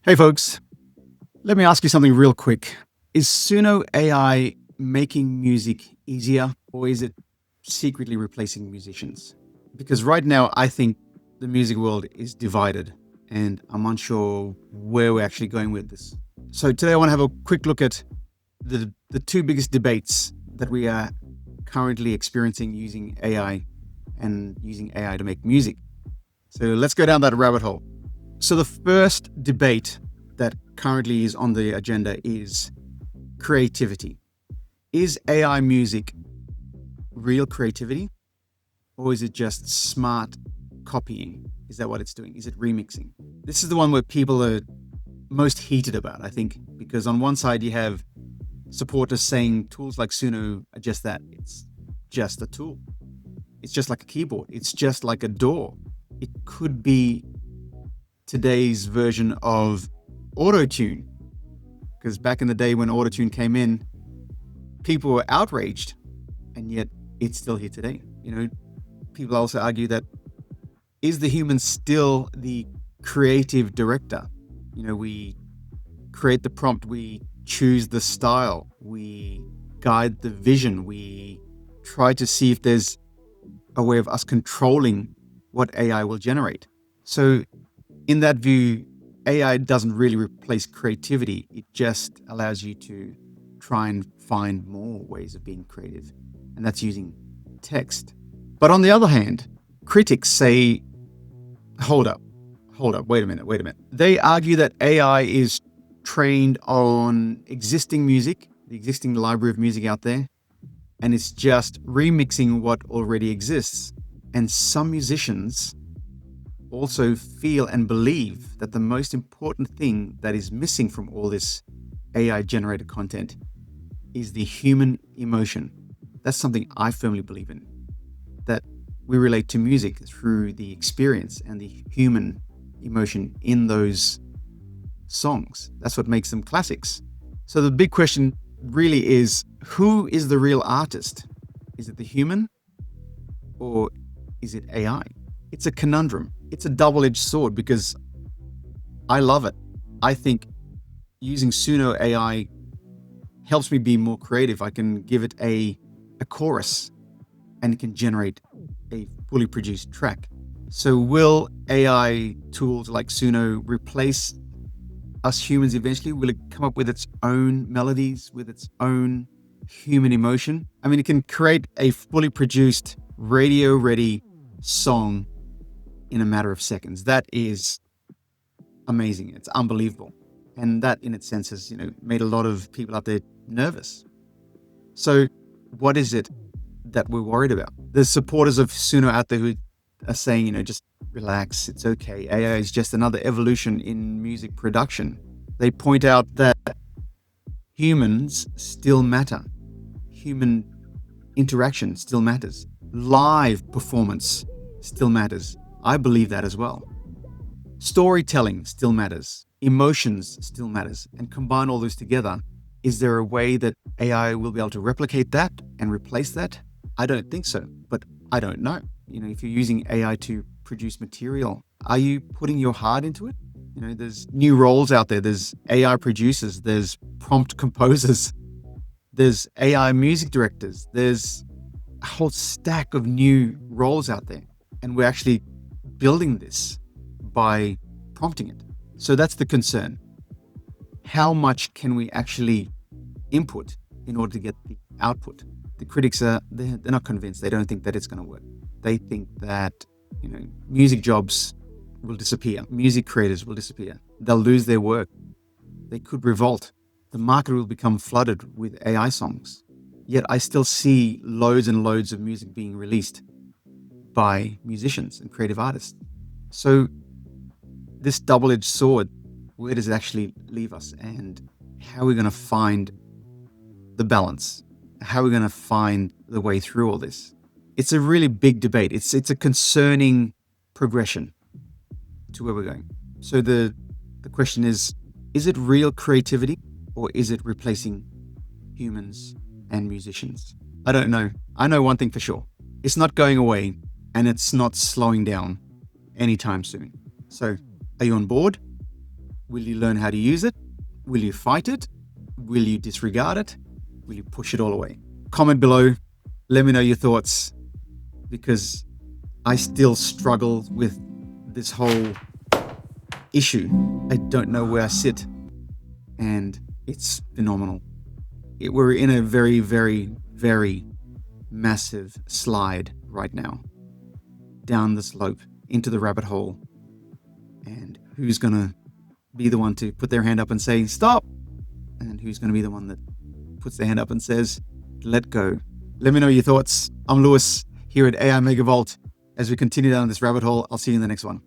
Hey folks, let me ask you something real quick. Is Suno AI making music easier or is it secretly replacing musicians? Because right now I think the music world is divided and I'm unsure where we're actually going with this. So today I want to have a quick look at the two biggest debates that we are currently experiencing using AI and using AI to make music. So let's go down that rabbit hole. So the first debate that currently is on the agenda is creativity. Is AI music real creativity or is it just smart copying? Is that what it's doing? Is it remixing? This is the one where people are most heated about, I think, because on one side you have supporters saying tools like Suno are just that. It's just a tool. It's just like a keyboard. It's just like a DAW. It could be today's version of auto-tune, because back in the day when auto-tune came in, people were outraged, and yet it's still here today. People also argue that, is the human still the creative director? We create the prompt, we choose the style, we guide the vision, we try to see if there's a way of us controlling what AI will generate. So in that view, AI doesn't really replace creativity. It just allows you to try and find more ways of being creative. And that's using text. But on the other hand, critics say, hold up, wait a minute. They argue that AI is trained on existing music, the existing library of music out there, and it's just remixing what already exists. And some musicians also feel and believe that the most important thing that is missing from all this AI generated content is the human emotion. That's something I firmly believe in, that we relate to music through the experience and the human emotion in those songs. That's what makes them classics. So the big question really is, who is the real artist? Is it the human or is it AI? It's a conundrum. It's a double-edged sword because I love it. I think using Suno AI helps me be more creative. I can give it a chorus and it can generate a fully produced track. So will AI tools like Suno replace us humans eventually? Will it come up with its own melodies, with its own human emotion? I mean, it can create a fully produced, radio-ready song in a matter of seconds. That is amazing. It's unbelievable. And that in its sense has, made a lot of people out there nervous. So what is it that we're worried about? There's supporters of Suno out there who are saying, just relax, it's okay. AI is just another evolution in music production. They point out that humans still matter. Human interaction still matters. Live performance still matters. I believe that as well. Storytelling still matters. Emotions still matters. And combine all those together, is there a way that AI will be able to replicate that and replace that? I don't think so, but I don't know. If you're using AI to produce material, are you putting your heart into it? There's new roles out there. There's AI producers, there's prompt composers, there's AI music directors, there's a whole stack of new roles out there. And we're actually building this by prompting it. So that's the concern. How much can we actually input in order to get the output? The critics they're not convinced. They don't think that it's going to work. They think that, music jobs will disappear. Music creators will disappear. They'll lose their work. They could revolt. The market will become flooded with AI songs. Yet I still see loads and loads of music being released by musicians and creative artists. So this double-edged sword, where does it actually leave us? And how are we going to find the balance? How are we going to find the way through all this? It's a really big debate. It's a concerning progression to where we're going. So the question is it real creativity or is it replacing humans and musicians? I don't know. I know one thing for sure. It's not going away and it's not slowing down anytime soon. So are you on board Will you learn how to use it? Will you fight it? Will you disregard it? Will you push it all away? Comment below. Let me know your thoughts, because I still struggle with this whole issue. I don't know where I sit, and it's phenomenal. We're in a very, very, very massive slide right now, down the slope into the rabbit hole. And who's going to be the one to put their hand up and say, stop? And who's going to be the one that puts their hand up and says, let go? Let me know your thoughts. I'm Lewis here at AI Megavolt. As we continue down this rabbit hole, I'll see you in the next one.